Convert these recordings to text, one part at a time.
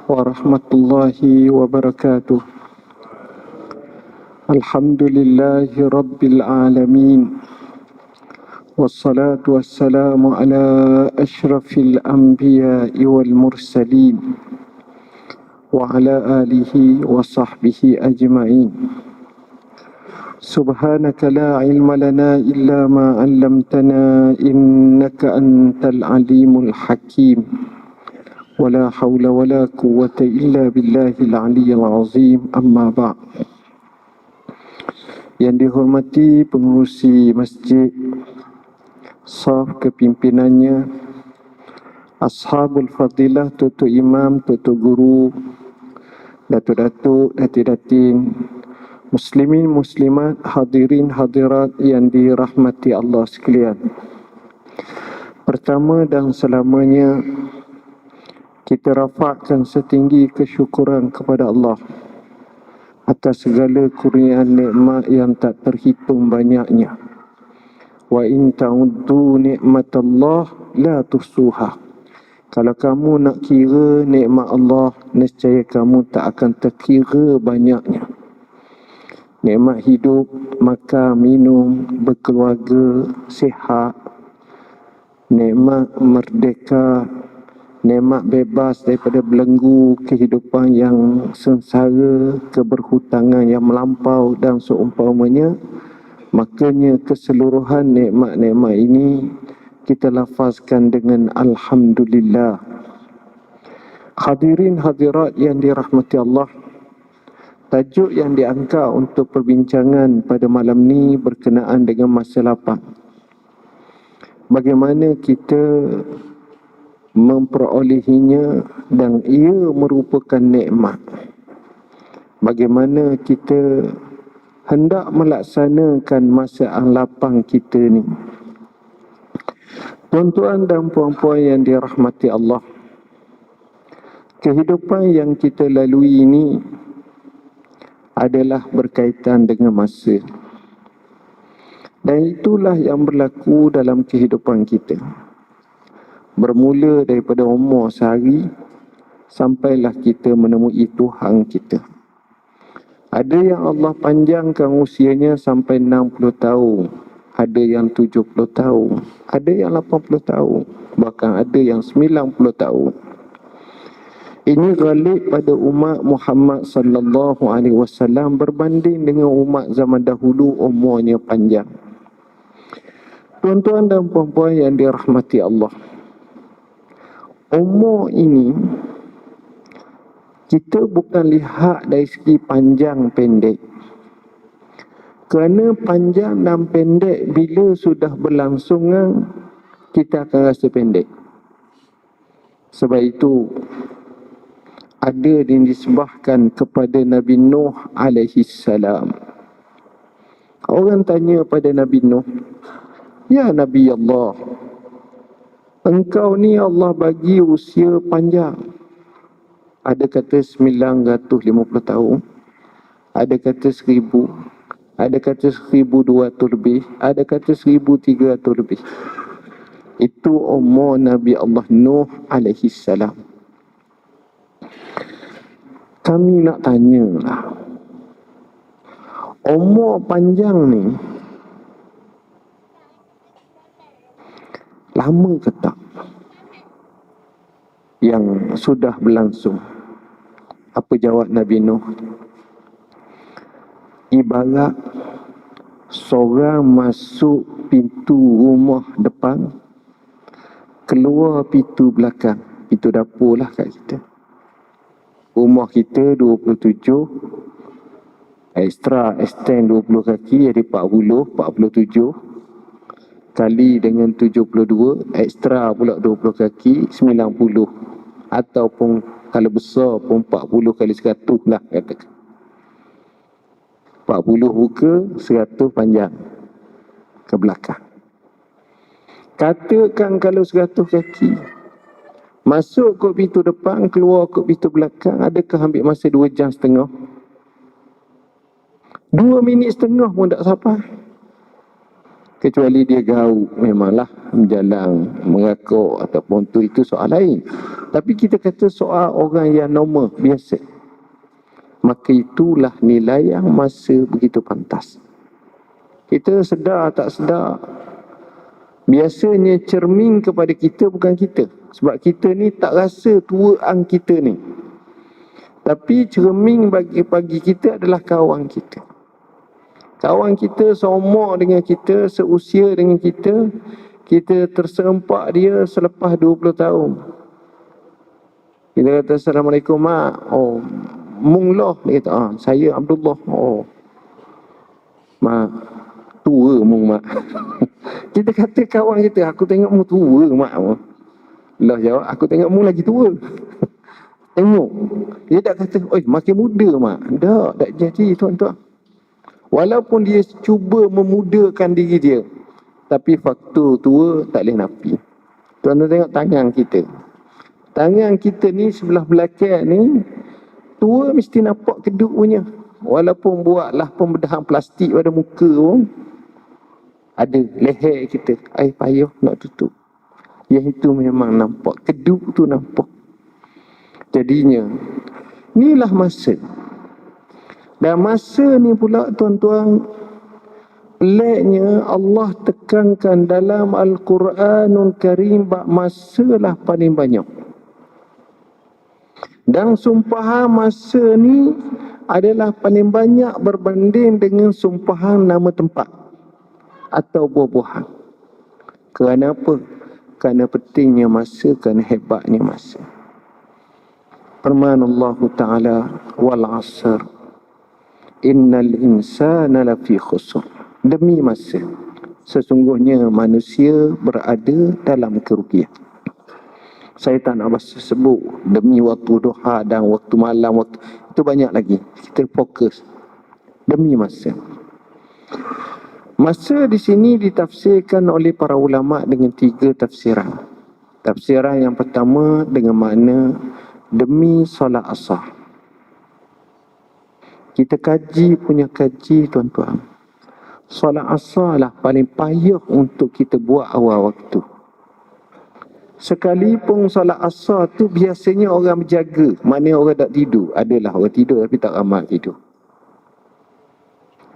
warahmatullahi wabarakatuh. Alhamdulillahi rabbil alamin. Wassalatu wassalamu ala ashrafil anbiya'i wal mursalin wa ala alihi wa sahbihi ajma'in. Subhanaka la ilma lana illa ma 'allamtana innaka antal alimul hakim. Wala hawla wala quwwata illa billahil aliyyil azim. Amma ba'd. Yang dihormati pengurusi masjid, saf kepimpinannya, ashabul fadilah, tutu imam, tutu guru, datuk-datuk, datin-datin, muslimin muslimat, hadirin hadirat yang dirahmati Allah sekalian. Pertama dan selamanya, kita rafakkan setinggi kesyukuran kepada Allah atas segala kurniaan nikmat yang tak terhitung banyaknya. Wa in ta'uddu ni'matallah la tuhsuha. Kalau kamu nak kira nikmat Allah, nescaya kamu tak akan terkira banyaknya. Nikmat hidup, makan, minum, berkeluarga, sihat, nikmat merdeka, nikmat bebas daripada belenggu kehidupan yang sengsara, keberhutangan yang melampau dan seumpamanya. Makanya keseluruhan nikmat-nikmat ini kita lafazkan dengan Alhamdulillah. Hadirin hadirat yang dirahmati Allah, tajuk yang diangkat untuk perbincangan pada malam ni berkenaan dengan masa lapang. Bagaimana kita memperolehinya dan ia merupakan nikmat. Bagaimana kita hendak melaksanakan masa lapang kita ni. Tuan-tuan dan puan-puan yang dirahmati Allah, kehidupan yang kita lalui ini adalah berkaitan dengan masa. Dan itulah yang berlaku dalam kehidupan kita. Bermula daripada umur sehari sampailah kita menemui Tuhan kita. Ada yang Allah panjangkan usianya sampai 60 tahun, ada yang 70 tahun, ada yang 80 tahun, bahkan ada yang 90 tahun. Ini ghalib pada umat Muhammad sallallahu alaihi wasallam berbanding dengan umat zaman dahulu umurnya panjang. Tuan-tuan dan puan-puan yang dirahmati Allah, umur ini kita bukan lihat dari segi panjang pendek. Kerana panjang dan pendek bila sudah berlangsungan, kita akan rasa pendek. Sebab itu ada yang disebahkan kepada Nabi Nuh alaihi salam. Orang tanya pada Nabi Nuh, "Ya Nabi Allah, engkau ni Allah bagi usia panjang." Ada kata 950 tahun, ada kata 1000, ada kata 1200 lebih, ada kata 1300 lebih. Itu umur Nabi Allah Nuh alaihi salam. Kami nak tanyalah, umur panjang ni lama ke tak yang sudah berlangsung? Apa jawab Nabi Nuh? Ibarat seorang masuk pintu rumah depan, keluar pintu belakang, pintu dapur lah kat kita. Rumah kita 27, extra extend 20 kaki jadi 47, kali dengan 72, extra pula 20 kaki, 90. Ataupun kalau besar pun 40 kali 100 lah katakan. 40 buka, 100 panjang ke belakang. Katakan kalau 100 kaki, masuk ke pintu depan, keluar ke pintu belakang, adakah ambil masa 2 jam setengah? 2 minit setengah pun tak sampai. Kecuali dia gaul, memanglah menjalang, mengaku ataupun tu, itu soal lain. Tapi kita kata soal orang yang normal, biasa, maka itulah nilai yang masa begitu pantas. Kita sedar tak sedar, biasanya cermin kepada kita bukan kita. Sebab kita ni tak rasa tuaan kita ni. Tapi cermin bagi kita adalah kawan kita. Kawan kita seumur dengan kita, seusia dengan kita, kita terserempak dia selepas 20 tahun. Kita kata, Assalamualaikum mak. Oh, mung loh. Dia kata, saya Abdullah. Oh, mak, tua mung mak. Kita kata kawan kita, aku tengok mu tua mak. Allah jawab, aku tengok mu lagi tua. Tengok. Dia tak kata, oi makin muda mak. Tak jadi tuan-tuan. Walaupun dia cuba memudakan diri dia, tapi faktor tua tak boleh nafi. Tuan-tuan tengok tangan kita. Tangan kita ni sebelah belakang ni, tua mesti nampak keduk punya. Walaupun buatlah pembedahan plastik pada muka pun, ada leher kita, payah nak tutup. Yang itu memang nampak, keduk tu nampak. Jadinya, inilah masa. Dan masa ni pula tuan-tuan, peliknya Allah tekankan dalam Al-Quranul Karim, masalah paling banyak. Dan sumpahan masa ni adalah paling banyak berbanding dengan sumpahan nama tempat atau buah-buahan. Kerana apa? Kerana pentingnya masa, kerana hebatnya masa. Firman Allah Ta'ala, wal asr innal insana lafi khusr. Demi masa, sesungguhnya manusia berada dalam kerugian. Saya tak nak sebut demi waktu duha dan waktu malam, itu banyak lagi. Kita fokus demi masa. Masa di sini ditafsirkan oleh para ulama dengan 3 tafsiran. Tafsiran yang pertama dengan makna demi solat asar. Kita kaji punya kaji tuan-tuan. Solat asar lah paling payah untuk kita buat awal waktu. Sekalipun solat asar tu biasanya orang berjaga. Mana orang tak tidur. Adalah orang tidur tapi tak ramai tidur.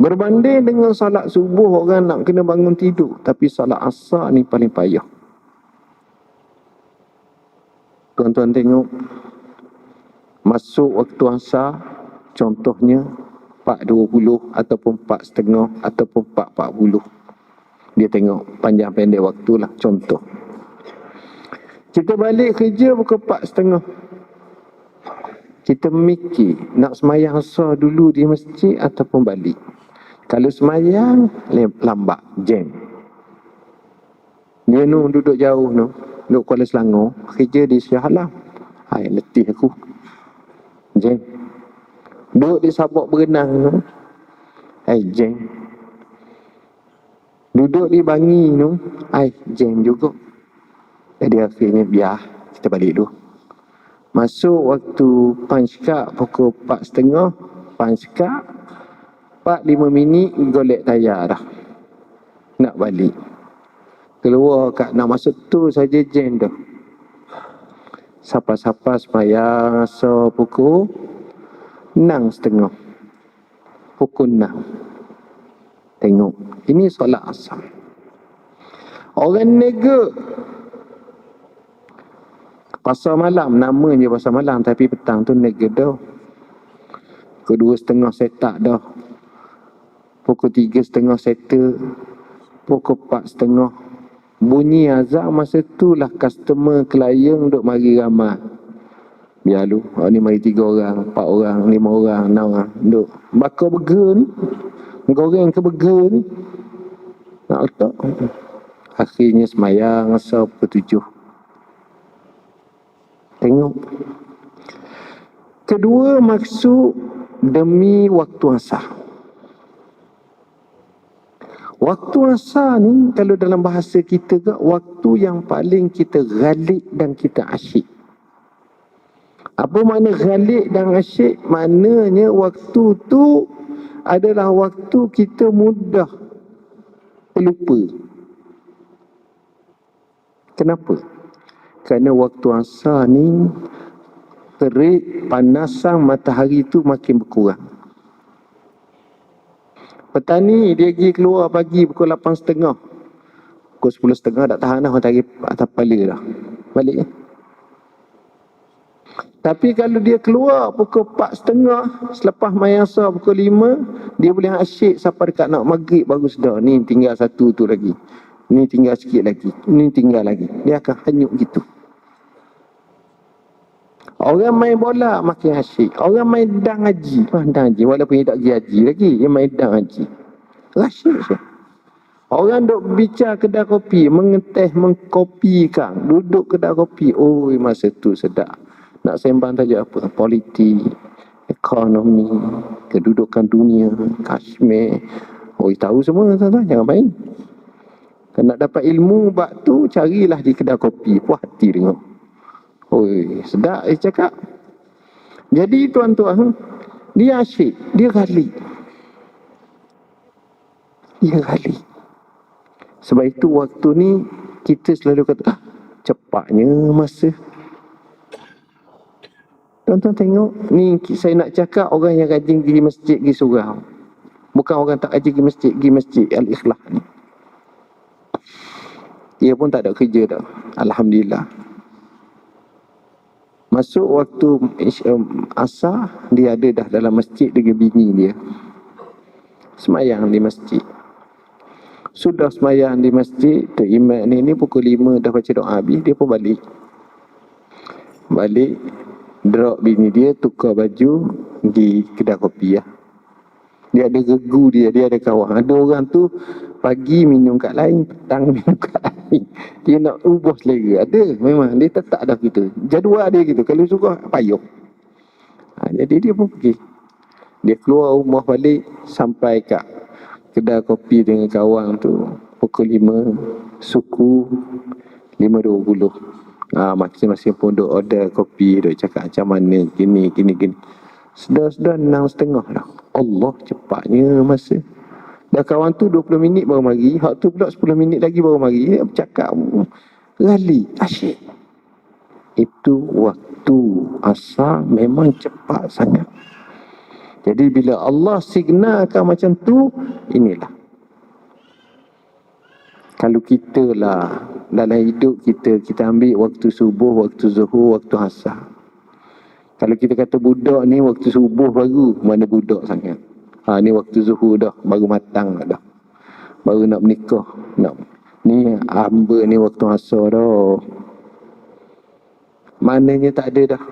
Berbanding dengan solat subuh, orang nak kena bangun tidur. Tapi solat asar ni paling payah. Tuan-tuan tengok, masuk waktu asar, contohnya 4.20 ataupun 4.30 ataupun 4.40. Dia tengok panjang pendek waktu lah, contoh. Kita balik kerja pukul 4.30. Kita mikir nak semayang asar dulu di masjid ataupun balik. Kalau semayang lambat, jam. Dia duduk jauh duduk Kuala Selangor, kerja di Shah Alam. Letih aku. Jam. Duduk di Sabak berenang jam. Duduk di Bangi jam juga. Jadi akhirnya biar kita balik dulu. Masuk waktu punch card pukul 4.30, punch card 4-5 minit golek tayar dah. Nak balik. Keluar nak masuk tu saja jam dah. Sapa-sapa semayang asar pukul 6.30. Pukul 6. Tengok. Ini solat asar. Orang nega pasar malam. Namanya pasar malam. Tapi petang tu nega dah. Pukul 2.30 setak dah. Pukul 3.30 settle. Pukul 4.30. Bunyi azan masa tu lah customer, klien duk mari ramai. Biar lu, ni mari 3 orang, 4 orang, 5 orang, 6 orang duk bakar burger ni, goreng ke burger ni, nak letak. Akhirnya semayang asar pukul 7. Tengok. Kedua, maksud demi waktu asar. Waktu asar ni, kalau dalam bahasa kita ke, waktu yang paling kita ghalib dan kita asyik. Apa makna ghalib dan asyik? Maknanya waktu tu adalah waktu kita mudah pelupa. Kenapa? Kerana waktu asar ni terik panasan matahari tu makin berkurang. Petani dia pergi keluar pagi pukul 8.30. Pukul 10.30 tak tahan dah, matahari atas kepala dah. Balik ya. Tapi kalau dia keluar pukul 4.30 selepas mayang asar pukul 5, dia boleh asyik sampai dekat nak maghrib baru sedar. Ni tinggal satu tu lagi. Ni tinggal sikit lagi. Ni tinggal lagi. Dia akan hanyut gitu. Orang main bola makin asyik. Orang main dang haji. Dang haji. Walaupun dia tak pergi haji lagi. Dia main dang haji. Asyik je. Orang duk bicara kedai kopi. Mengeteh, mengkopikan. Duduk kedai kopi. Oh, masa tu sedap. Nak sembang tajuk apa? Politik, ekonomi, kedudukan dunia, Kashmir. Oh, tahu semua tuan-tuan. Jangan main. Kalau nak dapat ilmu bab tu, carilah di kedai kopi. Puas hati tengok. Oi, sedap dia cakap. Jadi tuan-tuan, dia asyik, dia gali. Dia gali. Sebab itu waktu ni kita selalu kata, cepatnya masa. Tuan-tuan tengok, ni saya nak cakap orang yang rajin pergi masjid, pergi surau. Bukan orang tak rajin pergi masjid Al-Ikhlas ni. Dia pun tak ada kerja dah. Alhamdulillah. Masuk waktu asar, dia ada dah dalam masjid dengan bini dia. Semayang di masjid. Sudah semayang di masjid, Tok Imam ni pukul 5 dah baca doa habis, dia pun balik. Balik, drop bini dia, tukar baju di kedai kopi ya. Dia ada regu dia ada kawan. Ada orang tu pagi minum kat lain, petang minum kat lain. Dia nak ubah selera. Ada, memang dia tetap dah gitu. Jadual dia gitu. Kalau suka payung. Jadi dia pun pergi. Dia keluar rumah balik sampai kat kedai kopi dengan kawan tu pukul 5 suku 5.20. Masing-masing pun duk order kopi, duk cakap macam mana gini. Sedar-sedar 6.30 dah. Allah, cepatnya masa. Dah kawan tu 20 minit baru mari, hak tu pula 10 minit lagi baru mari. Dia bercakap rali, asyik. Itu waktu asar memang cepat sangat. Jadi bila Allah signalkan macam tu, inilah. Kalau kita lah dalam hidup kita ambil waktu subuh, waktu zuhur, waktu asar. Kalau kita kata budak ni waktu subuh baru, mana budak sangat. Ni waktu zuhur dah, baru matang dah. Baru nak menikah. Ni hamba ni waktu asar dah. Maknanya tak ada dah.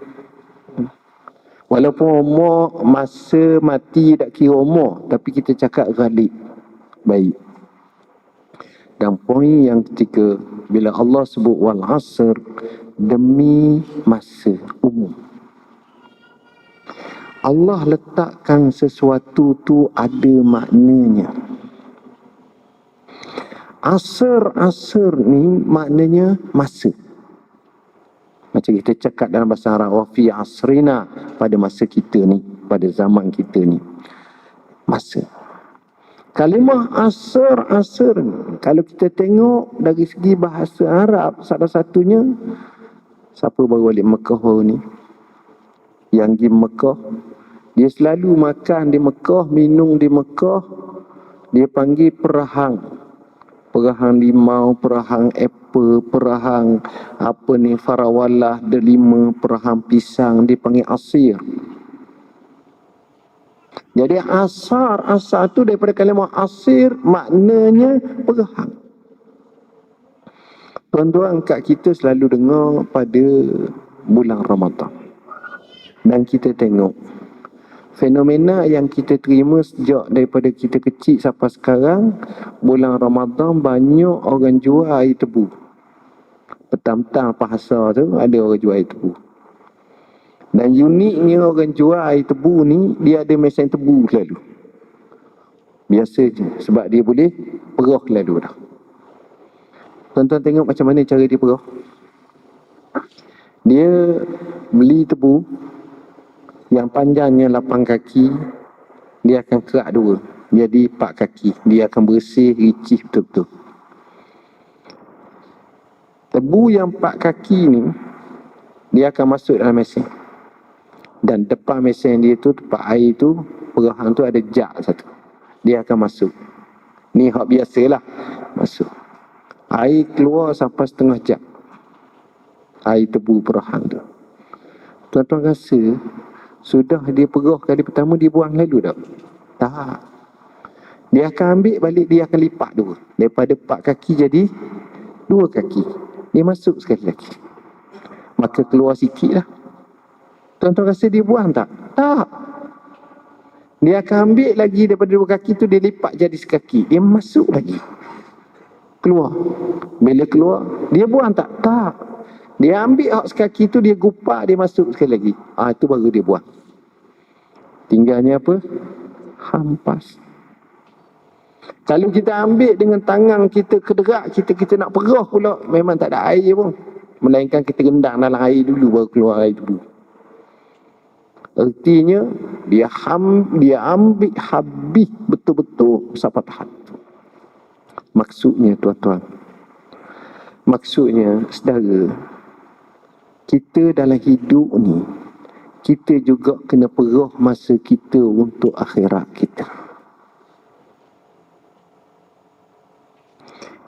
Walaupun umur masa mati tak kira umur, tapi kita cakap ghalib. Baik. Dan poin yang ketiga, bila Allah sebut wal asr, demi masa umur. Allah letakkan sesuatu tu ada maknanya. Asr ni maknanya masa. Macam kita cakap dalam bahasa Arab, wa fi asrina, pada masa kita ni, pada zaman kita ni. Masa. Kalimah asr ni, kalau kita tengok dari segi bahasa Arab, salah satunya, siapa baru balik Mekah baru ni? Yang pergi Mekah, dia selalu makan di Mekah, minum di Mekah, dia panggil perahang. Perahang limau, perahang apple, perahang farawalah, delima, perahang pisang, dipanggil asir. Jadi asar tu daripada kalimah asir, maknanya perahang. Tuan-tuan, kat kita selalu dengar pada bulan Ramadan. Dan kita tengok fenomena yang kita terima sejak daripada kita kecil sampai sekarang, bulan Ramadan banyak orang jual air tebu. Petang-petang pasar tu ada orang jual air tebu. Dan uniknya orang jual air tebu ni, dia ada mesin tebu selalu. Biasa je, sebab dia boleh perah lalu dah. Tuan-tuan tengok macam mana cara dia perah. Dia beli tebu yang panjangnya 8 kaki, dia akan kerak 2. jadi 4 kaki. Dia akan bersih, ricih betul-betul. Tebu yang 4 kaki ni, dia akan masuk dalam mesin. Dan depan mesin dia tu, tempat air tu, perahan tu ada jak satu. Dia akan masuk. Ni hak biasalah. Masuk. Air keluar sampai setengah jak. Air tebu perahan tu. Tuan-tuan rasa, sudah dia perah kali pertama, dia buang lalu tak? Tak. Dia akan ambil balik, dia akan lipat dua. Daripada 4 kaki jadi 2 kaki. Dia masuk sekali lagi. Maka keluar sikit lah. Tuan-tuan rasa dia buang tak? Tak. Dia akan ambil lagi daripada 2 kaki tu, dia lipat jadi sekaki. Dia masuk lagi. Keluar. Bila keluar, dia buang tak? Tak. Dia ambil hak sekaki tu, dia gupak, dia masuk sekali lagi. Itu baru dia buang. Tinggalnya apa? Hampas. Kalau kita ambil dengan tangan kita kederak, kita nak perah pula, memang tak ada air pun. Melainkan kita rendang dalam air dulu, baru keluar air dulu. Artinya, dia ambil habis betul-betul sampai tahap. Maksudnya tuan-tuan, maksudnya saudara, kita dalam hidup ni, kita juga kena perah masa kita untuk akhirat kita.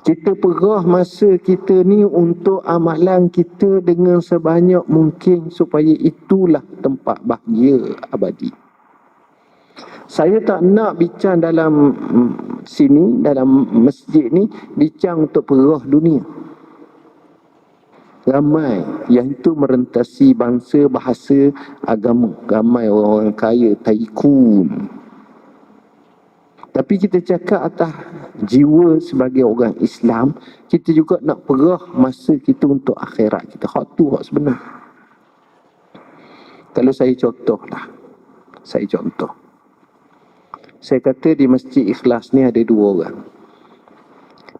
Kita perah masa kita ni untuk amalan kita dengan sebanyak mungkin supaya itulah tempat bahagia abadi. Saya tak nak bincang dalam sini, dalam masjid ni, bincang untuk perah dunia. Ramai yang itu merentasi bangsa, bahasa, agama. Ramai orang kaya, taikun. Tapi kita cakap atas jiwa sebagai orang Islam, kita juga nak perah masa kita untuk akhirat kita. Hak tu hak sebenar. Kalau saya contohlah, saya contoh. Saya kata di Masjid Ikhlas ni ada 2 orang.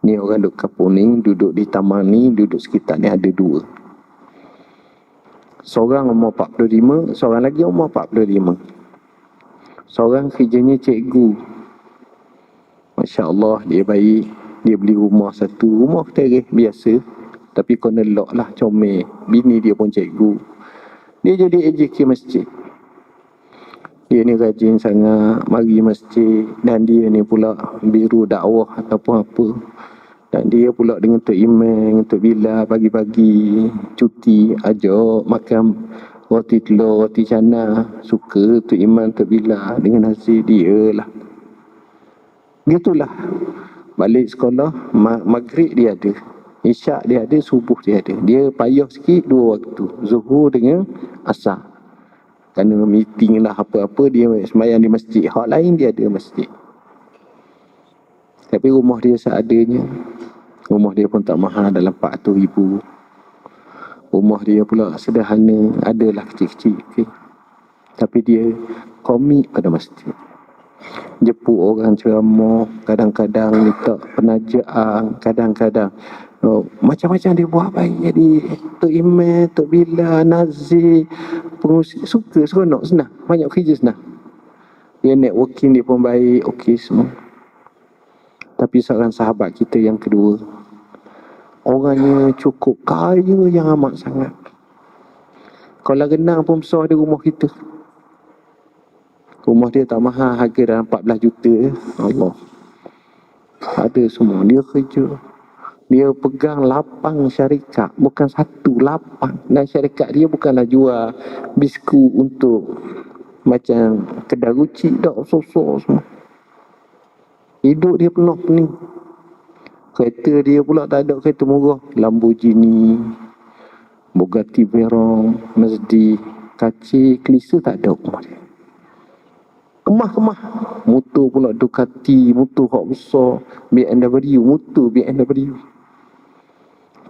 Ni orang duduk Kapuning, duduk di taman ni, duduk sekitar ni ada 2. Seorang umur 45, seorang lagi umur 45. Seorang kerjanya cikgu. Masya Allah, dia baik. Dia beli rumah satu, rumah tereh biasa. Tapi kena lock lah, comel. Bini dia pun cikgu. Dia jadi AJK masjid. Dia ni rajin sangat mari masjid. Dan dia ni pula biru dakwah ataupun apa. Dan dia pula dengan Tok Imam, Tok Bilal pagi-pagi cuti ajak makan roti telur, roti canai. Suka Tok Imam, Tok Bilal dengan hasil dia lah. Gitulah. Balik sekolah, maghrib dia ada. Isyak dia ada, subuh dia ada. Dia payah sikit 2 waktu. Zuhur dengan asar. Kerana meeting lah apa-apa, dia sembahyang di masjid. Hak lain dia ada masjid. Tapi rumah dia seadanya. Rumah dia pun tak mahal, dalam 400,000. Rumah dia pula sederhana, adalah kecil-kecil. Okay. Tapi dia komit pada masjid. Jemput orang ceramah, kadang-kadang minta penajaan, kadang-kadang macam-macam dia buat baik. Jadi Tok Imam, Tok Bilal, Nazir, pengurusi, suka, seronok, senang. Banyak kerja senang. Dia networking dia pun baik, okey semua. Tapi seorang sahabat kita yang kedua, orangnya cukup kaya yang amat sangat. Kalau renang pun besar di rumah kita. Rumah dia tak mahal, harga dalam 14 juta. Allah. Ada semua. Dia kerja. Dia pegang 8 syarikat. Bukan 1, 8. Dan syarikat dia bukanlah jual biskut untuk macam kedai rucik. Tak, sosok semua. Hidup dia penuh ni. Kereta dia pula tak ada kereta murah. Lamborghini, Bugatti Veyron, Mercedes, kaca, klisa tak ada rumah dia. Kemah-kemah. Motor pula Ducati, motor hak besar, BMW, motor BMW.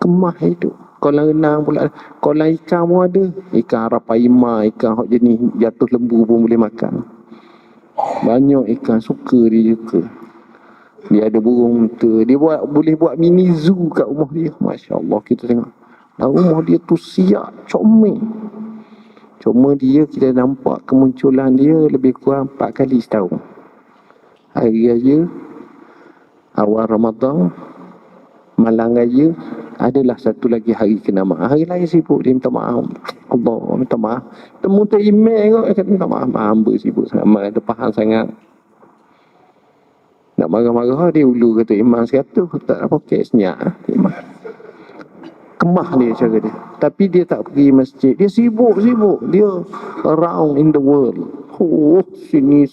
Kemah hidup. Kolam renang pula. Kolam ikan pun ada. Ikan arapaima, ikan hak jenis jatuh lembu pun boleh makan. Banyak ikan, suka dia juga. Dia ada burung unta. Dia boleh buat mini zoo kat rumah dia. Masya Allah, kita tengok. Dan rumah dia tu siap, comel. Cuma dia, kita nampak kemunculan dia lebih kurang 4 kali setahun. Hari Raya, awal Ramadan, malam Raya, adalah satu lagi hari kena maaf. Hari lain sibuk dia minta maaf. Allah minta maaf. Temu tu email kot, dia kata minta maaf. Hamba sibuk sangat, mak terpaham sangat. Nak marah-marah dia ulu kata Iman 100, tak ada poket senyap Iman. Kemah dia cara dia. Tapi dia tak pergi masjid. Dia sibuk. Dia around in the world. Oh, sini.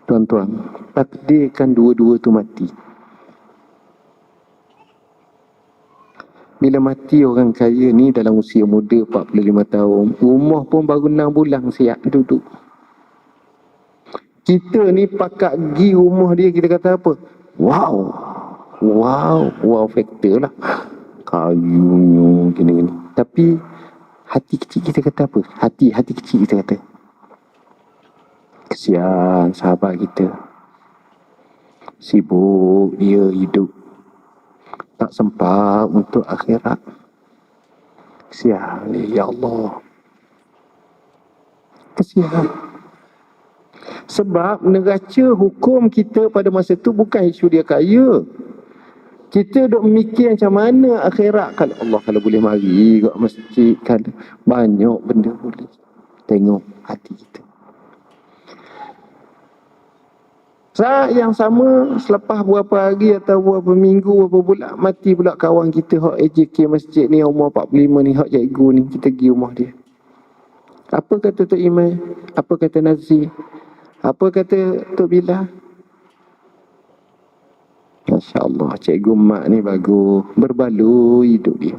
Tuan-tuan, takdirkan dua-dua tu mati. Bila mati orang kaya ni dalam usia muda 45 tahun, rumah pun baru 6 bulan siap duduk. Kita ni pakat pergi rumah dia, kita kata apa? Wow factor lah. Kayunya gini. Tapi hati kecil kita kata apa? Hati kecil kita kata, kesian sahabat kita, sibuk dia hidup, tak sempat untuk akhirat. Kesian dia, ya Allah, kesian. Sebab neraca hukum kita pada masa tu bukan isu dia kaya. Kita duk mikir macam mana akhirat. Kalau Allah kalau boleh mari kat masjid, kalau banyak benda boleh. Tengok hati kita. Saat yang sama, selepas berapa hari atau berapa minggu, berapa bulan, mati pula kawan kita hak AJK masjid ni, umur 45 ni, hak cikgu ni. Kita pergi rumah dia. Apa kata Tok Iman? Apa kata Nazir? Apa kata Tok Bilal? Masya Allah, cikgu mak ni bagus, berbaloi hidup dia.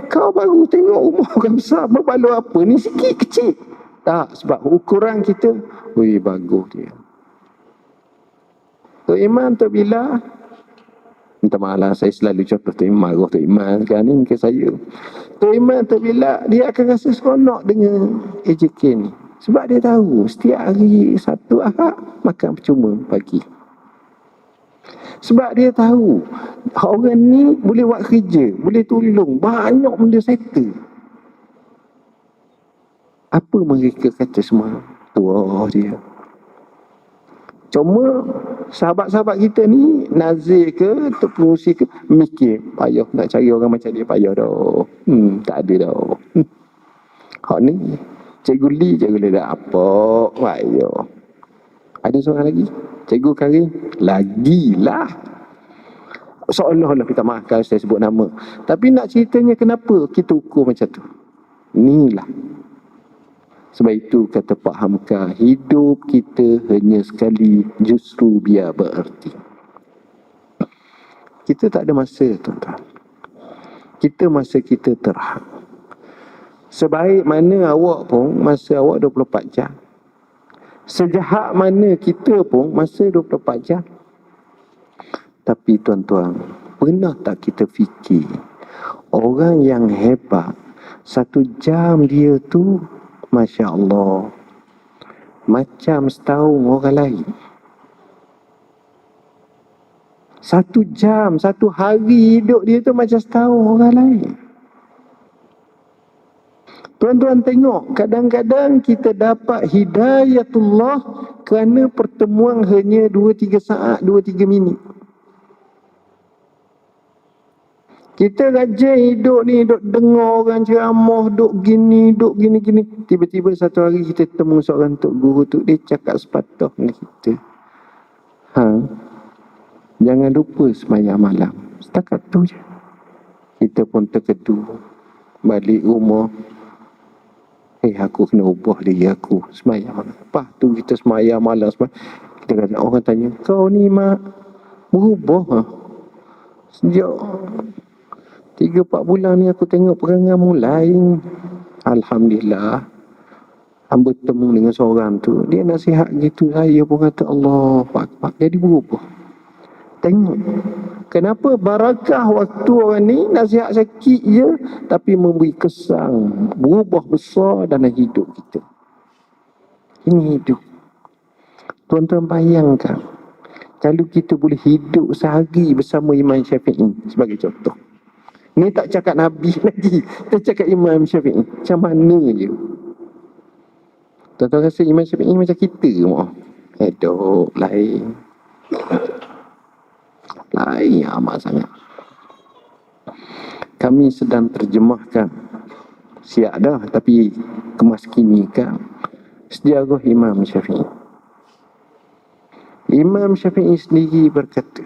Kau baru tengok rumah orang besar, berbaloi apa ni, sikit kecil. Tak, sebab ukuran kita, bagus dia. Tok Iman, Tok Bilal, minta maaf lah, saya selalu contoh Tok Iman, Tok Iman sekarang ni ke saya. Tok Iman, Tok Bilal, dia akan rasa seronok dengan AJK ni. Sebab dia tahu, setiap hari Sabtu Ahad, makan percuma pagi. Sebab dia tahu, orang ni boleh buat kerja, boleh tolong, banyak benda settle. Apa mereka kata semua? Tua dia. Cuma sahabat-sahabat kita ni, Nazir ke, Tok Pengurusi ke, mikir, payah nak cari orang macam dia, payah dah. Tak ada dah. Hak ni, Cikgu Lee dah apa, payah. Ada seorang lagi, Cikgu Karim, lagilah. Seolah-olah kita maafkan saya sebut nama. Tapi nak ceritanya kenapa kita ukur macam tu? Inilah. Sebab itu kata Pak Hamka, hidup kita hanya sekali, justru biar bererti. Kita tak ada masa, tuan-tuan. Masa kita terhad. Sebaik mana awak pun, masa awak 24 jam. Sejahat mana kita pun, masa 24 jam. Tapi tuan-tuan, pernah tak kita fikir, orang yang hebat, 1 jam dia tu, Masya Allah, macam setahun orang lain. 1 jam, 1 hari hidup dia tu macam setahun orang lain. Tuan-tuan tengok, kadang-kadang kita dapat hidayatullah kerana pertemuan hanya 2-3 saat, 2-3 minit. Kita rajin hidup ni, duk dengar orang ceramah, duk gini. Tiba-tiba satu hari kita temu seorang tok guru tu, dia cakap sepatah dengan kita. Jangan lupa sembahyang malam. Setakat tu je. Kita pun terkedu. Balik rumah. Aku kena ubah diri aku. Sembahyang malam. Lepas tu kita sembahyang malam. Kita kata, orang tanya, kau ni mak berubah sejak 3-4 bulan ni aku tengok peranganmu lain. Alhamdulillah. Hamba bertemu dengan seorang tu, dia nasihat gitu, saya pun kata Allah Akbar, jadi berubah. Tengok kenapa barakah waktu orang ni nasihat sikit je tapi memberi kesan berubah besar dalam hidup kita. Ini hidup. Tuan-tuan bayangkan kalau kita boleh hidup sehari bersama Imam Syafi'i sebagai contoh. Ni tak cakap Nabi lagi, kita cakap Imam Syafi'i. Macam mana je? Tuan-tuan rasa Imam Syafi'i macam kita ke mau? Dok, lain. Lain amat sangat. Kami sedang terjemahkan. Siap dah, tapi kemas kini kan sejarah Imam Syafi'i. Imam Syafi'i sendiri berkata,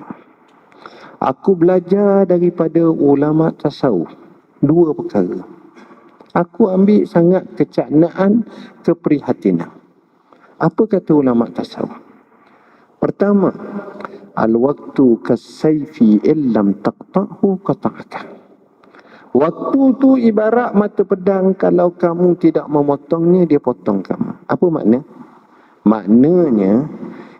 aku belajar daripada ulama tasawuf dua perkara. Aku ambil sangat kecaknaan, keprihatinan. Apa kata ulama tasawuf? Pertama, al-waktu kasayfi illam taqta'hu qata'aka. Waktu tu ibarat mata pedang, kalau kamu tidak memotongnya, dia potong kamu. Apa makna? Maknanya,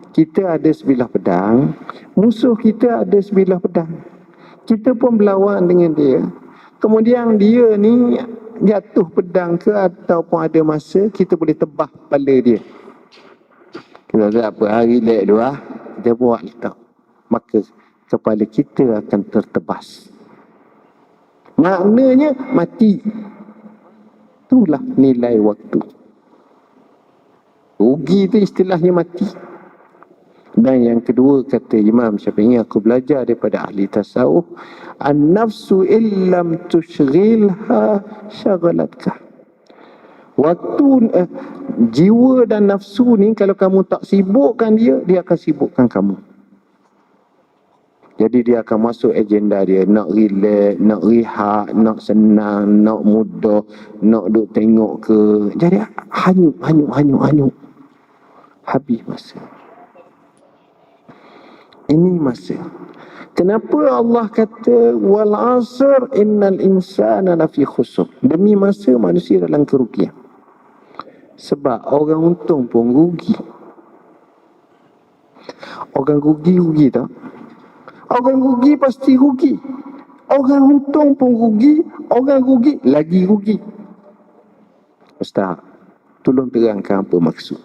kita ada sebilah pedang, musuh kita ada sebilah pedang. Kita pun berlawan dengan dia. Kemudian dia ni jatuh pedang ke ataupun ada masa kita boleh tebah kepala dia. Kita kata apa, relax dulu lah. Kita buat letak. Maka kepala kita akan tertebas. Maknanya mati. Itulah nilai waktu. Rugi itu istilahnya mati. Dan yang kedua kata Imam Syafi'i, aku belajar daripada ahli tasawuf, an-nafsu illam tushghilha syagalatka. Waktu jiwa dan nafsu ni kalau kamu tak sibukkan dia, dia akan sibukkan kamu. Jadi dia akan masuk agenda dia, nak relax, nak rehat, nak senang, nak mudah, nak duk tengok ke. Jadi hanyut. Habis masa. Ini masa. Kenapa Allah kata wal asr innal insana lafi khusr? Demi masa manusia dalam kerugian. Sebab orang untung pun rugi. Orang rugi tak? Orang rugi pasti rugi. Orang untung pun rugi. Orang rugi lagi rugi. Ustaz, tolong terangkan apa maksud.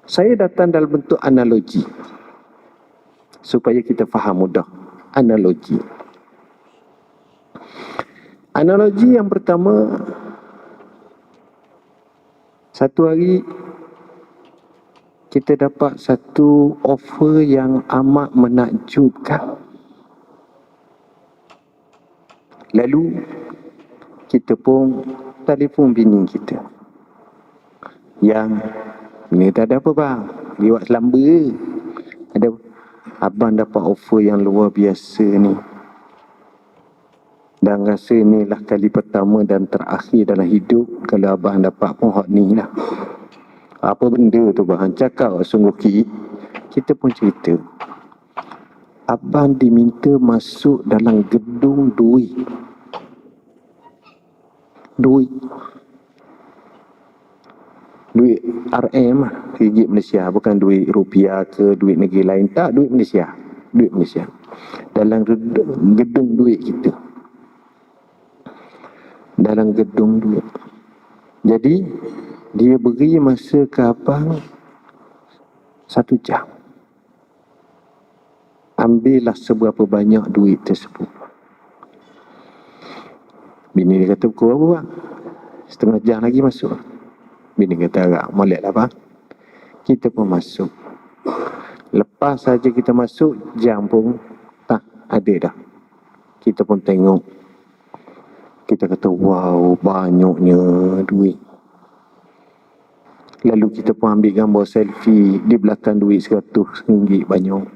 Saya datang dalam bentuk analogi supaya kita faham mudah. Analogi. Analogi yang pertama, satu hari kita dapat satu offer yang amat menakjubkan. Lalu kita pun telefon bini kita. Yang ni tak ada apa bang, lewat selamba. Ada abang dapat offer yang luar biasa ni. Dan rasa inilah kali pertama dan terakhir dalam hidup kalau abang dapat pun hak ni lah. Apa benda tu bang? Cakap sungguh kita pun cerita. Abang diminta masuk dalam gedung duit. Duit RM lah, ringgit Malaysia. Bukan duit rupiah ke duit negeri lain. Tak, duit Malaysia. Duit Malaysia. Dalam gedung duit kita. Dalam gedung duit. Jadi dia beri masa ke abang 1 jam. Ambillah seberapa banyak duit tersebut. Bini dia kata, pukul apa bang? 1/2 jam lagi masuk. Bini kata, agak molek lah bang. Kita pun masuk. Lepas saja kita masuk, jam pun tak ada dah. Kita pun tengok. Kita kata, wow, banyaknya duit. Lalu kita pun ambil gambar selfie di belakang duit RM100 banyak.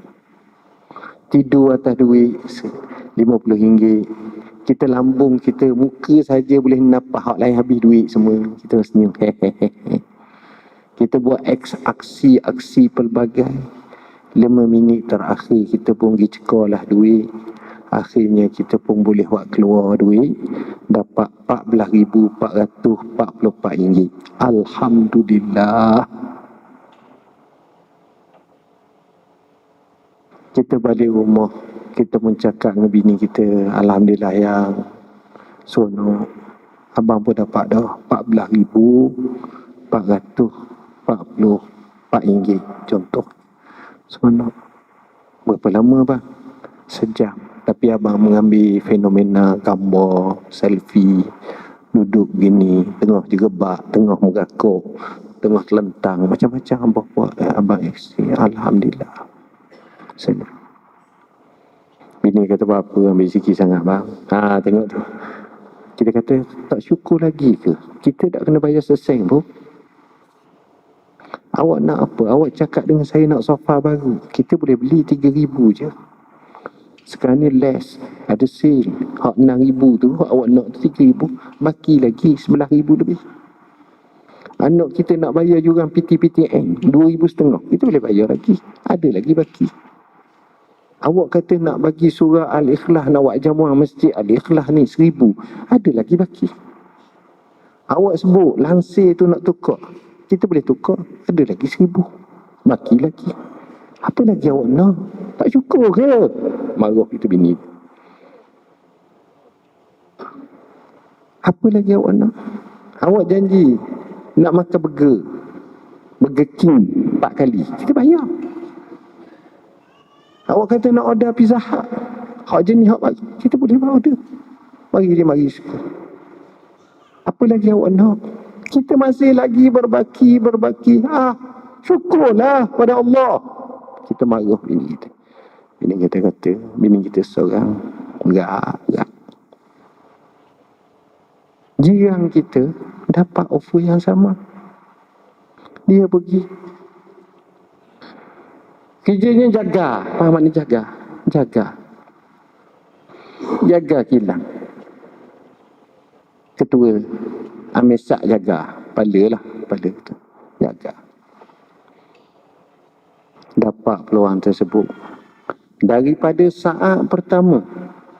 Tidur atas duit RM50. Kita lambung kita, muka saja boleh nampak hak lain habis duit semua. Kita senyum. Kita buat aksi pelbagai. 5 minit terakhir kita pun pergi cekarlah duit. Akhirnya kita pun boleh buat keluar duit. Dapat RM14,444. Alhamdulillah. Kita balik rumah. Kita pun cakap dengan bini kita, alhamdulillah yang sono. Abang pun dapat dah RM14,444. Contoh. Sono. Berapa lama bang? Sejam. Tapi abang mengambil fenomena gambar, selfie, Duduk gini, tengah digebak, tengah megakuk, tengah telentang, macam-macam abang buat. Abang isteri, Alhamdulillah. Saya. Bini kata apa, ambil sikit sangat bang. Tengok tu. Kita kata, tak syukur lagi ke? Kita tak kena bayar seseng pun. Awak nak apa? Awak cakap dengan saya nak sofa baru. Kita boleh beli 3,000 je. Sekarang ni less. Ada sale. Hak 6,000 tu, hak awak nak tu 3,000. Baki lagi 11,000 lebih. Anak kita nak bayar jurang PTPTN 2,500. Kita boleh bayar lagi. Ada lagi baki. Awak kata nak bagi surah Al-Ikhlas, nak buat jamuan masjid Al-Ikhlas ni 1,000. Ada lagi baki. Awak sebut lansir tu nak tukar. Kita boleh tukar. Ada lagi 1,000. Baki lagi. Apa lagi awak nak? Tak cukup ke? Marah itu bini. Apa lagi awak nak? Awak janji nak makan burger. Burger King 4 kali. Kita bayar. Awak kata nak order Pizza Hut. Hak jenis hak bagi. Kita boleh order. Mari dia mari syukur. Apa lagi awak nak? Kita masih lagi berbaki. Syukurlah pada Allah. Kita marah bini kita. Bini kita seorang. Enggak. Jiran kita dapat offer yang sama. Dia pergi. Kerjanya jaga. Faham makna jaga? Jaga kilang. Ketua Amesak jaga. Kepala tu. Jaga. Dapat peluang tersebut. Daripada saat pertama.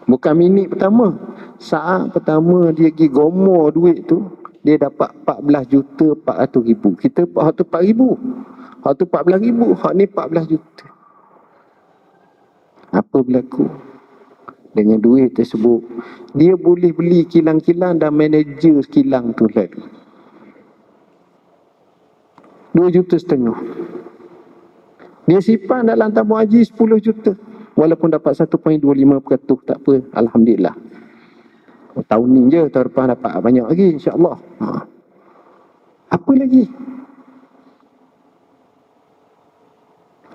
Bukan minit pertama. Saat pertama dia pergi gomor duit tu. Dia dapat 14,400,000. Kita hak tu 4,000. Hak tu 14,000. Hak ni 14 juta. Apa berlaku? Dengan duit tersebut, dia boleh beli kilang-kilang dan manager kilang tu lalu. 2,5 juta. Dia simpan dalam tabung haji 10 juta. Walaupun dapat 1.25%, tak apa. Alhamdulillah. Tahun ni je, tahun depan dapat banyak lagi, insya-Allah. Apa lagi?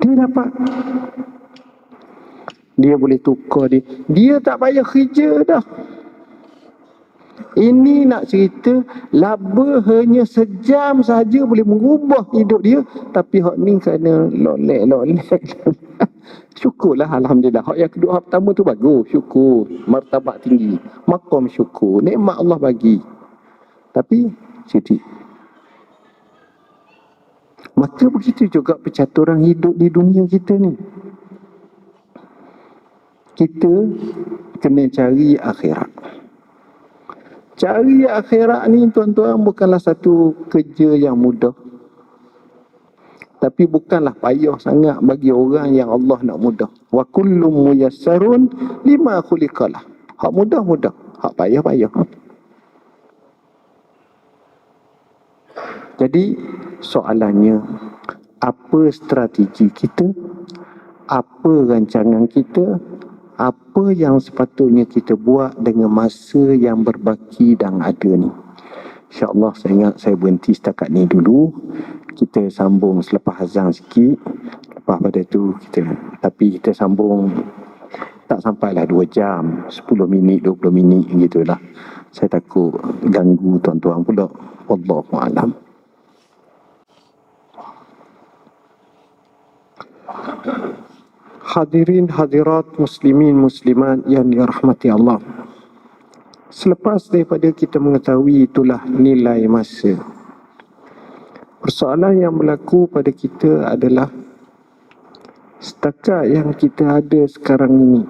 Dia dapat. Dia boleh tukar dia. Dia tak payah kerja dah. Ini nak cerita, laba hanya sejam saja boleh mengubah hidup dia. Tapi hak ni kerana lolek. Syukurlah, Alhamdulillah. Hak yang kedua, hak pertama tu bagus. Syukur. Martabat tinggi. Maqam syukur. Nikmat Allah bagi. Tapi, sedih. Maka begitu juga percaturan hidup di dunia kita ni. Kita kena cari akhirat. Cari akhirat ni tuan-tuan bukanlah satu kerja yang mudah. Tapi bukanlah payah sangat bagi orang yang Allah nak mudah. Wa kullum muyassarun lima khuliqalah. Hak mudah. Hak payah. Jadi soalannya, apa strategi kita? Apa rancangan kita? Apa yang sepatutnya kita buat dengan masa yang berbaki dan ada ni? InsyaAllah saya ingat saya berhenti setakat ni dulu. Kita sambung selepas azan sikit. Lepas pada tu kita sambung tak sampailah 2 jam, 10 minit, 20 minit gitulah. Saya takut ganggu tuan-tuan pula. Wallahu a'lam. Hadirin hadirat muslimin muslimat yang dirahmati Allah. Selepas daripada kita mengetahui itulah nilai masa, persoalan yang berlaku pada kita adalah setakat yang kita ada sekarang ini,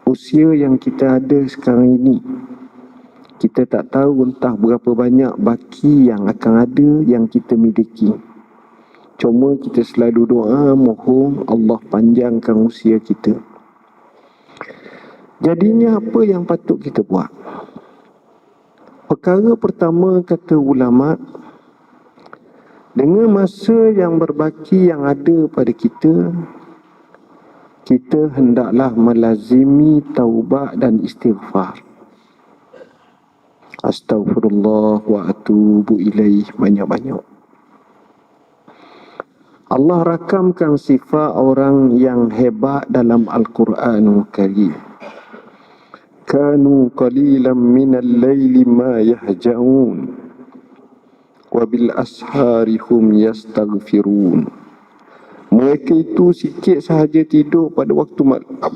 usia yang kita ada sekarang ini, kita tak tahu entah berapa banyak baki yang akan ada yang kita miliki. Cuma kita selalu doa, mohon Allah panjangkan usia kita. Jadinya apa yang patut kita buat? Perkara pertama, kata ulama, dengan masa yang berbaki yang ada pada kita, kita hendaklah melazimi taubat dan istighfar. Astaghfirullah wa atubu ilaih banyak-banyak. Allah rakamkan sifat orang yang hebat dalam Al-Quranul Karim. Kanu qalilan minal laili ma yahja'un wa bil ashari hum yastaghfirun. Mereka itu sikit sahaja tidur pada waktu malam.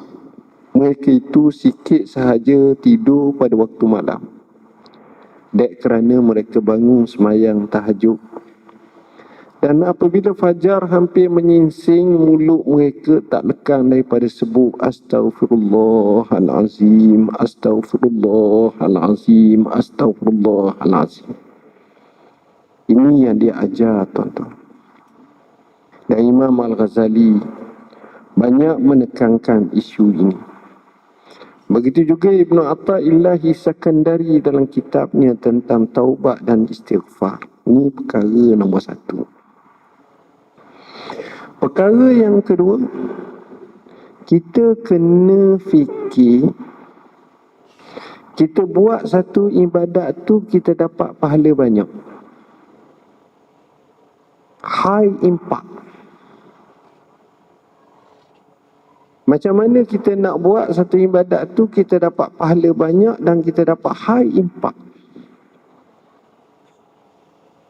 Mereka itu sikit sahaja tidur pada waktu malam. Dek kerana mereka bangun semayang tahajud. Dan apabila fajar hampir menyingsing, mulut mereka tak lekang daripada sebut Astaghfirullahalazim, Astaghfirullahalazim, Astaghfirullahalazim. Ini yang dia ajar, tuan-tuan. Dan Imam Al-Ghazali banyak menekankan isu ini. Begitu juga Ibn Atha'illahi Sakandari dalam kitabnya tentang taubat dan istighfar. Ini perkara nombor 1. Perkara yang kedua, kita kena fikir, kita buat satu ibadat tu kita dapat pahala banyak. High impact. Macam mana kita nak buat satu ibadat tu kita dapat pahala banyak dan kita dapat high impact.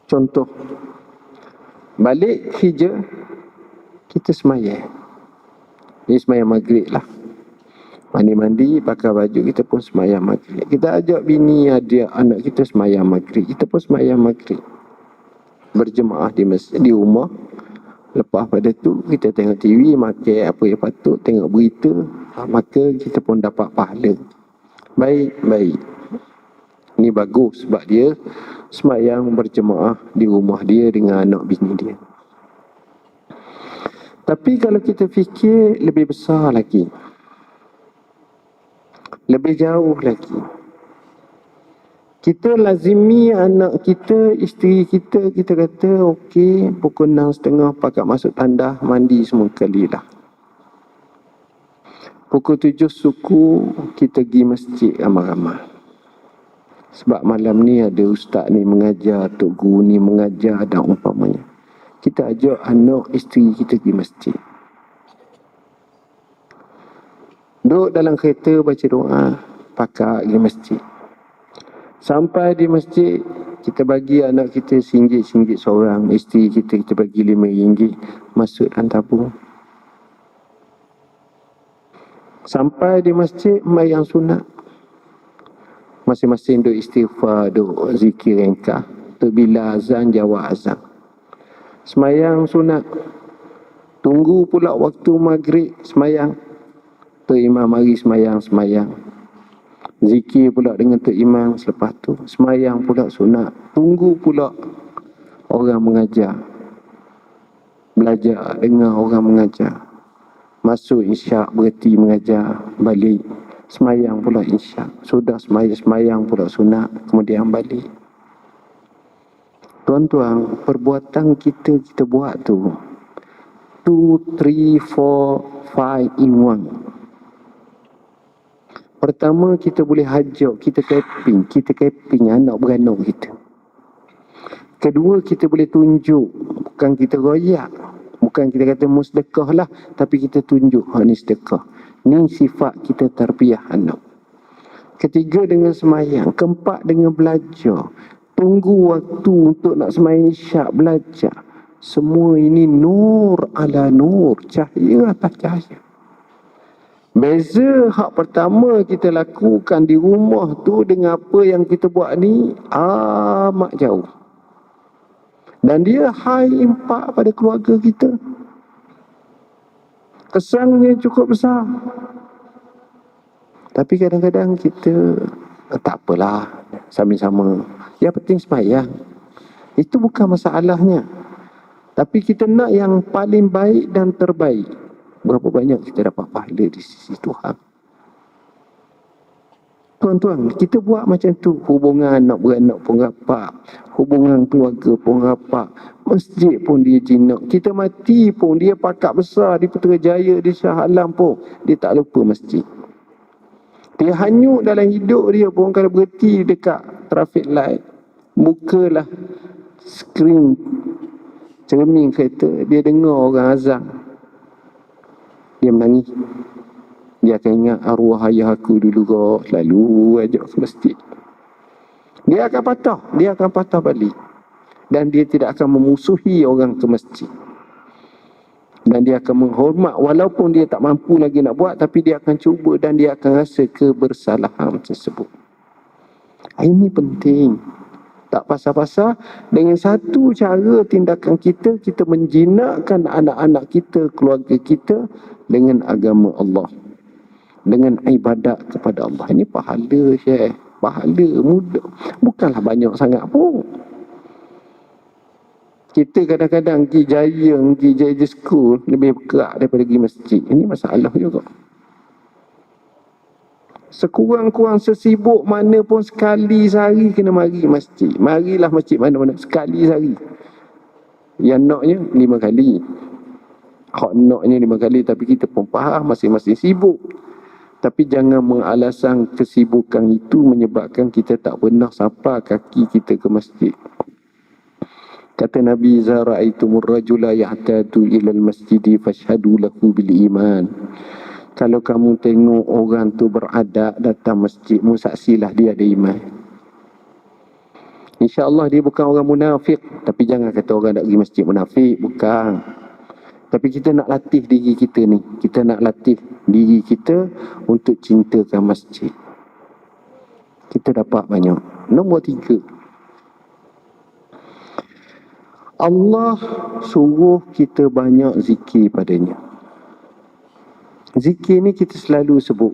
Contoh, balik kerja, kita semayang. Ini semayang maghrib lah. Mandi-mandi, pakai baju, kita pun semayang maghrib. Kita ajak bini, adik, anak kita semayang maghrib. Kita pun semayang maghrib. Berjemaah di masjid, di rumah. Lepas pada tu, kita tengok TV, makan apa yang patut, tengok berita. Maka kita pun dapat pahala. Baik. Ini bagus sebab dia semayang berjemaah di rumah dia dengan anak bini dia. Tapi kalau kita fikir lebih besar lagi, lebih jauh lagi, kita lazimi anak kita, isteri kita, kita kata okey, pukul 6.30 pakat masuk tandah, mandi semua kali lah. Pukul 7 suku, kita pergi masjid ramai-ramai. Sebab malam ni ada ustaz ni mengajar, tok guru ni mengajar dan umpamanya. Kita ajak anak isteri kita pergi masjid. Duduk dalam kereta baca doa, pakak pergi masjid. Sampai di masjid, kita bagi anak kita RM1 seorang, isteri kita bagi RM5 masuk dalam tabung. Sampai di masjid, sembahyang sunat. Masing-masing duk istighfar, duk zikir engkah. Tu bila azan, jawab azan. Semayang sunat. Tunggu pula waktu maghrib semayang. Tok Imam mari semayang. Zikir pula dengan Tok Imam selepas tu. Semayang pula sunat. Tunggu pula orang mengajar. Belajar dengar orang mengajar. Masuk isyak berhenti mengajar. Balik. Semayang pula isyak. Sudah semayang pula sunat. Kemudian balik. Tuan-tuan, perbuatan kita buat tu 2, 3, 4, 5 in 1. Pertama, kita boleh hajak, kita camping anak beranak kita. Kedua, kita boleh tunjuk, bukan kita royak, bukan kita kata musdekah lah, tapi kita tunjuk ni sedekah. Ni sifat kita tarbiyah anak. Ketiga, dengan semayang. Keempat, dengan belajar. Tunggu waktu untuk nak semayang isyak, belajar. Semua ini nur ala nur, cahaya atas cahaya. Beza hak pertama kita lakukan di rumah tu dengan apa yang kita buat ni amat jauh. Dan dia high impact pada keluarga kita. Kesannya cukup besar. Tapi kadang-kadang kita tak apalah, sama-sama. Yang penting semayang. Itu bukan masalahnya. Tapi kita nak yang paling baik dan terbaik. Berapa banyak kita dapat pahala di sisi Tuhan. Tuan-tuan, kita buat macam tu. Hubungan anak beranak pun rapat. Hubungan keluarga pun rapat. Masjid pun dia jinak. Kita mati pun dia pakat besar di Putrajaya, di Shah Alam pun dia tak lupa masjid. Dia hanyut dalam hidup dia pun kalau berhenti dekat traffic light, bukalah skrin cermin kereta, dia dengar orang azan, dia menangis. Dia akan ingat arwah ayah aku dulu kok selalu ajak ke masjid. Dia akan patah balik. Dan dia tidak akan memusuhi orang ke masjid. Dan dia akan menghormat walaupun dia tak mampu lagi nak buat, tapi dia akan cuba dan dia akan rasa kebersalahan tersebut. Ini penting. Tak pasal-pasal dengan satu cara tindakan kita, kita menjinakkan anak-anak kita, keluarga kita dengan agama Allah, dengan ibadat kepada Allah. Ini pahala, Syekh. Pahala mudah. Bukanlah banyak sangat pun. Kita kadang-kadang pergi Jaya School lebih bergerak daripada pergi masjid. Ini masalah juga. Sekurang-kurang sesibuk mana pun sekali sehari kena mari masjid. Marilah masjid mana-mana sekali sehari. Yang naknya 5 kali. Hak naknya 5 kali, tapi kita pun faham masing-masing sibuk. Tapi jangan mengalasan kesibukan itu menyebabkan kita tak pernah sapa kaki kita ke masjid. Kata Nabi, "Iza ra'aitumur rajula yahtadu ilal masjidi fashhadu lahu bil iman." Kalau kamu tengok orang tu beradab datang masjid, saksilah dia ada iman. InsyaAllah dia bukan orang munafik. Tapi jangan kata orang nak pergi masjid munafik. Bukan. Tapi kita nak latih diri kita ni. Kita nak latih diri kita untuk cintakan masjid. Kita dapat banyak. Nombor 3. Allah suruh kita banyak zikir padanya. Zikir ni kita selalu sebut.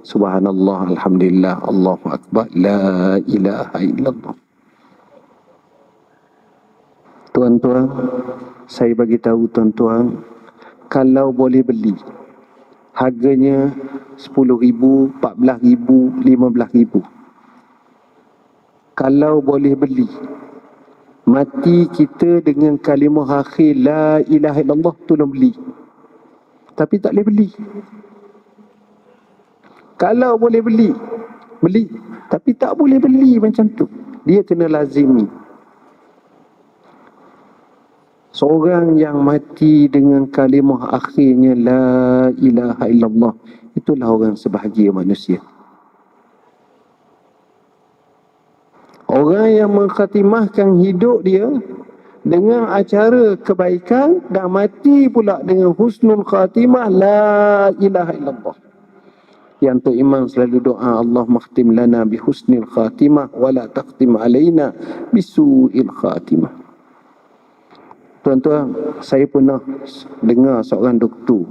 Subhanallah, Alhamdulillah, Allahu Akbar, La ilaha illallah. Tuan-tuan, saya bagi tahu tuan-tuan, kalau boleh beli, harganya 10,000, 14,000, 15,000. Kalau boleh beli, mati kita dengan kalimah akhir La ilaha illallah, tolong beli. Tapi tak boleh beli. Kalau boleh beli, beli. Tapi tak boleh beli macam tu. Dia kena lazimi. Seorang yang mati dengan kalimah akhirnya La ilaha illallah, itulah orang sebahagia manusia. Orang yang mengkhatimahkan hidup dia dengan acara kebaikan dan mati pula dengan husnul khatimah La ilaha illallah. Yang tu imam selalu doa, Allah makhtim lana bi husnil khatimah wa la taqtim alaina bisu'il khatimah. Tuan-tuan, saya pernah dengar seorang doktor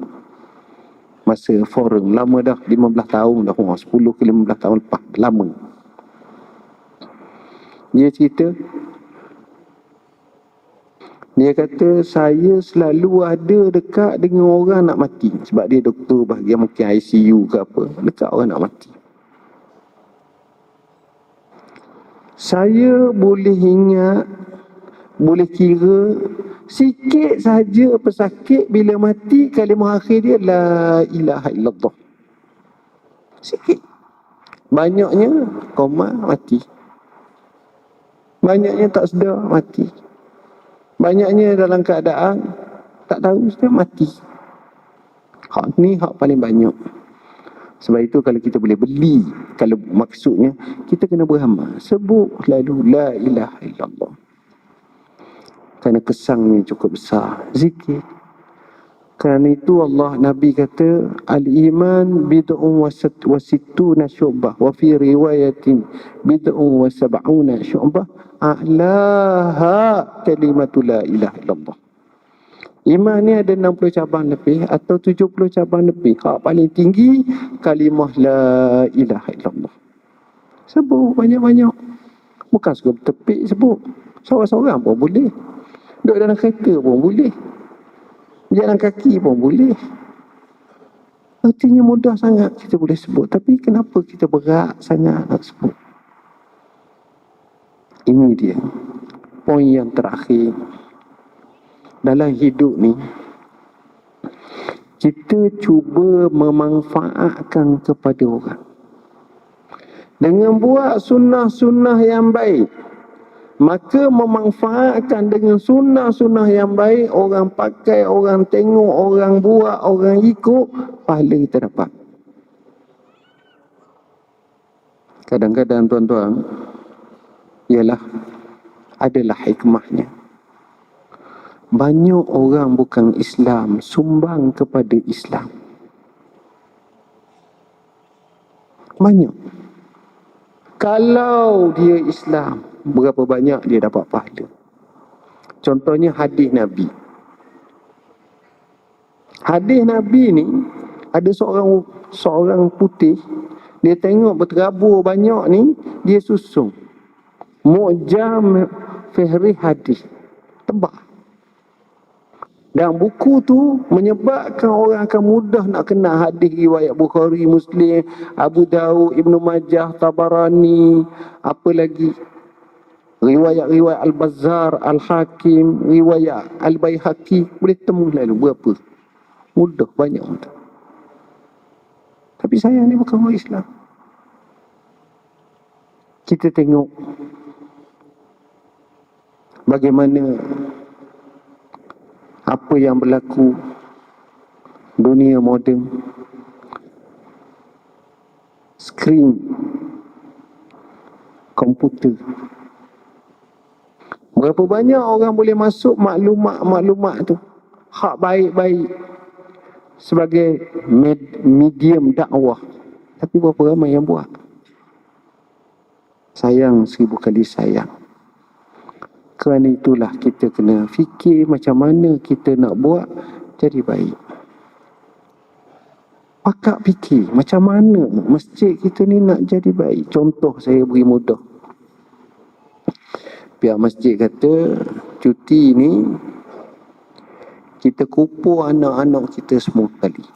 masa forum, lama dah, 15 tahun dah, 10 ke 15 tahun lepas, lama. Dia cerita, dia kata, saya selalu ada dekat dengan orang nak mati. Sebab dia doktor bahagian mungkin ICU ke apa, dekat orang nak mati. Saya boleh ingat, boleh kira sikit sahaja pesakit bila mati kalimah akhir dia La ilaha illallah. Sikit. Banyaknya koma mati. Banyaknya tak sedar mati. Banyaknya dalam keadaan tak tahu sudah mati. Hak ni hak paling banyak. Sebab itu kalau kita boleh beli, kalau maksudnya kita kena beramal, sebut lalu La ilaha illallah. Kerana kesangnya cukup besar. Zikir. Kerana itu Allah, Nabi kata, Al-iman bid'un wa sittuna syu'bah. Wa fi riwayatin bid'un wa sab'una syu'bah. A'laha kalimatu la ilaha illallah. Iman ni ada 60 cabang lebih atau 70 cabang lebih. Hak paling tinggi kalimah la ilaha illallah. Sebut banyak-banyak. Bukan suka bertepik sebut. Seorang-seorang pun boleh. Duduk dalam kereta pun boleh. Jalan kaki pun boleh. Artinya mudah sangat kita boleh sebut. Tapi kenapa kita berat sangat nak sebut? Ini dia poin yang terakhir. Dalam hidup ni, kita cuba memanfaatkan kepada orang. Dengan buat sunnah-sunnah yang baik, maka memanfaatkan dengan sunnah-sunnah yang baik, orang pakai, orang tengok, orang buat, orang ikut, pahala kita dapat. Kadang-kadang tuan-tuan, ialah adalah hikmahnya. Banyak orang bukan Islam sumbang kepada Islam. Banyak. Kalau dia Islam, berapa banyak dia dapat pahala. Contohnya hadis Nabi. Hadis Nabi ni, ada seorang putih, dia tengok berterabur banyak ni, dia susung Mu'jam Fihri Hadis, tebal. Dan buku tu menyebabkan orang akan mudah nak kenal hadis riwayat Bukhari, Muslim, Abu Daud, Ibnu Majah, Tabarani, apa lagi, riwayat-riwayat Al-Bazzar, Al-Hakim, riwayat Al-Baihaqi, boleh temu lalu berapa. Mudah, banyak mudah. Tapi saya ni bukan orang Islam. Kita tengok bagaimana apa yang berlaku dunia moden. Skrin komputer. Berapa banyak orang boleh masuk maklumat-maklumat tu, hak baik-baik, sebagai medium dakwah. Tapi berapa ramai yang buat? Sayang 1000 kali sayang. Kerana itulah kita kena fikir macam mana kita nak buat jadi baik. Pakak fikir macam mana masjid kita ni nak jadi baik. Contoh saya beri mudah. Pihak masjid kata cuti ni kita kumpul anak-anak kita semua sekali.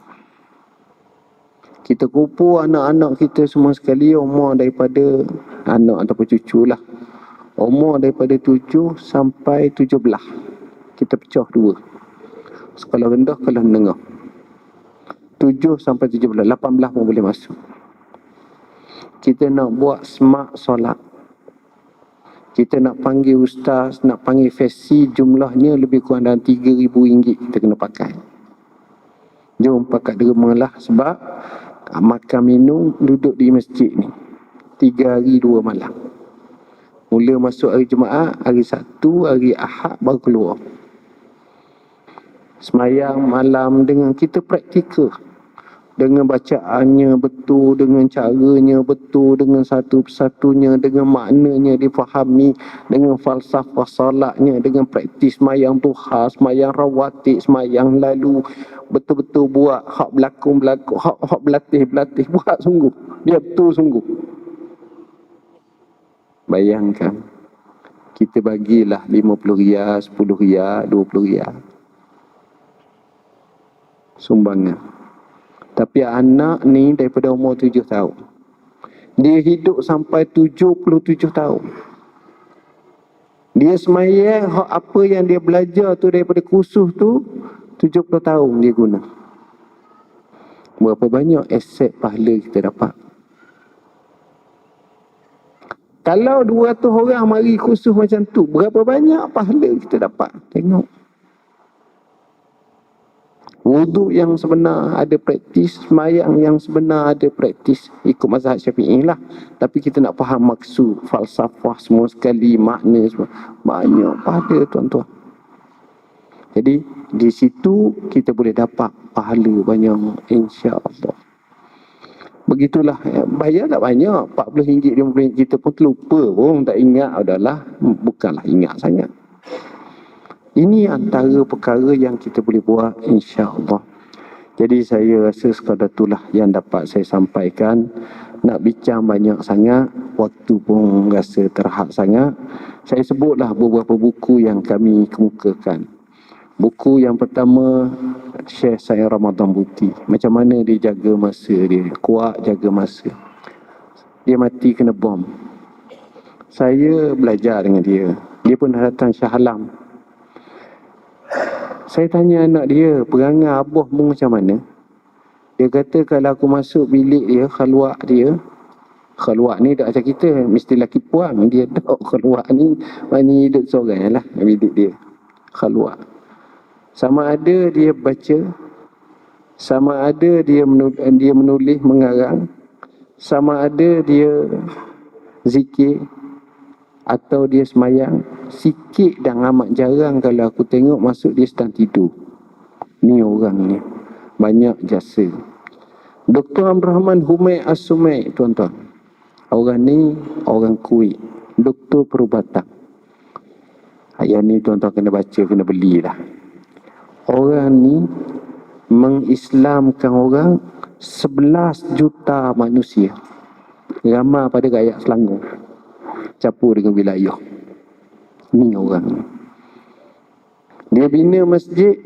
Kita kumpul anak-anak kita semua sekali, umur daripada anak ataupun cucu lah, umur daripada 7 sampai 17. Kita pecah dua. Sekolah rendah, sekolah menengah. 7 sampai 17, 18 pun boleh masuk. Kita nak buat smart solat. Kita nak panggil ustaz, nak panggil fesi, jumlahnya lebih kurang dalam RM3,000 kita kena pakai. Jom pakat derma lah, sebab makan minum duduk di masjid ni 3 hari 2 malam. Mula masuk hari Jumaat, hari Sabtu, hari Ahad baru keluar. Semayang malam dengan kita praktikal. Dengan bacaannya betul, dengan caranya betul, dengan satu persatunya, dengan maknanya difahami, dengan falsafah salatnya, dengan praktis semayang duha, semayang rawatib, semayang lalu. Betul-betul buat hak berlakon-berlakon, hak berlatih-berlatih, buat sungguh. Dia betul sungguh. Bayangkan, kita bagilah RM50, RM10, RM20 sumbangan. Tapi anak ni daripada umur 7 tahun. Dia hidup sampai 77 tahun. Dia semayang, apa yang dia belajar tu daripada kursus tu, 70 tahun dia guna. Berapa banyak aset pahala kita dapat. Kalau 200 orang mari kursus macam tu, berapa banyak pahala kita dapat. Tengok. Wuduk yang sebenar ada praktis, semayang yang sebenar ada praktis, ikut mazhab Syafi'i lah. Tapi kita nak faham maksud, falsafah semua sekali, makna semua. Banyak pahala tuan-tuan. Jadi di situ kita boleh dapat pahala banyak, insya-Allah. Begitulah, bayar tak banyak, RM40, RM50 kita pun terlupa pun, tak ingat, adalah bukanlah ingat sangat. Ini antara perkara yang kita boleh buat, insya-Allah. Jadi saya rasa sekadar itulah yang dapat saya sampaikan. Nak bincang banyak sangat, waktu pun rasa terhad sangat. Saya sebutlah beberapa buku yang kami kemukakan. Buku yang pertama, Syekh Said Ramadan Buti. Macam mana dia jaga masa dia, kuat jaga masa. Dia mati kena bom. Saya belajar dengan dia. Dia pun dah datang Shah Alam. Saya tanya anak dia, perangai abah mu macam mana? Dia kata kalau aku masuk bilik dia, khalwat dia, Keluar ni dak macam kita, mesti laki puang. Dia dak keluar ni, mani hidup seorang lah bidik dia. Keluar. Sama ada dia baca, sama ada dia menulis, mengarang, sama ada dia zikir atau dia semayang. Sikit dan amat jarang kalau aku tengok masuk dia sedang tidur. Ni orang ni banyak jasa. Dr. Abdul Rahman Humaid As-Sumaid, tuan-tuan. Orang ni orang Kuwait, doktor perubatan. Yang ni tuan-tuan kena baca, kena belilah. Orang ni mengislamkan orang 11 juta manusia. Ramai pada rakyat Selangor, campur dengan wilayah. Ni orang ni. Dia bina masjid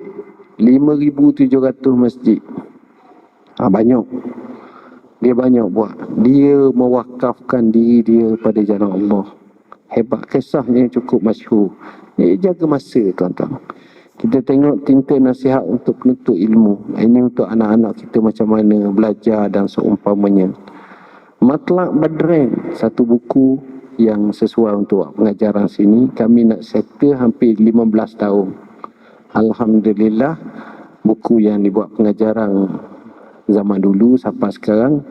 5,700 masjid. Banyak. Dia banyak buat. Dia mewakafkan diri dia pada jalan Allah. Hebat. Kisahnya cukup masyhur. Dia jaga masa, tuan-tuan. Kita tengok tinta nasihat untuk penuntut ilmu. Ini untuk anak-anak kita macam mana belajar dan seumpamanya. Matlaq Badrain, satu buku yang sesuai untuk pengajaran sini. Kami nak settle hampir 15 tahun. Alhamdulillah, buku yang dibuat pengajaran zaman dulu sampai sekarang.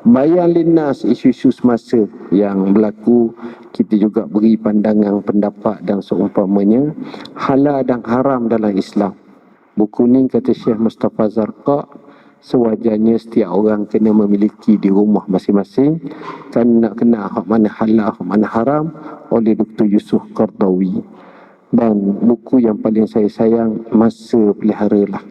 Bayan linnas, isu-isu semasa yang berlaku, kita juga beri pandangan, pendapat dan seumpamanya. Halal dan haram dalam Islam. Buku ni kata Syekh Mustafa Zarqa, sewajarnya setiap orang kena memiliki di rumah masing-masing. Kan nak kena hak mana halal, hak mana haram, oleh Dr. Yusuf Qardawi. Dan buku yang paling saya sayang, Masa Pelihara lah.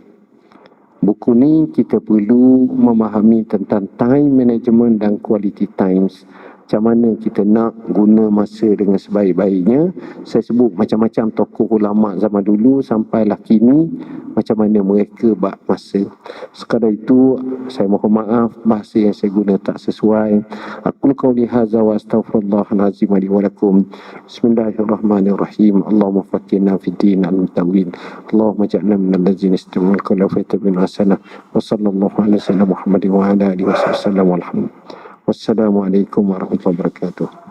Buku ni kita perlu memahami tentang time management dan quality times. Macam mana kita nak guna masa dengan sebaik-baiknya. Saya sebut macam-macam tokoh ulama zaman dulu sampailah kini, macam mana mereka bak masa. Sekadar itu, saya mohon maaf bahasa yang saya guna tak sesuai. Aqul qawli hadza wa astaghfirullahal azim li wa lakum. Bismillahirrahmanirrahim. Allahumma faqihna fid din al-tawil. Allahumma ja'alna minal ladzina yastami'una al-qawla fayattabi'una ahsana. Wa sallallahu ala sayyidina Muhammadin wa ala alihi wasallam. Wassalamualaikum warahmatullahi wabarakatuh.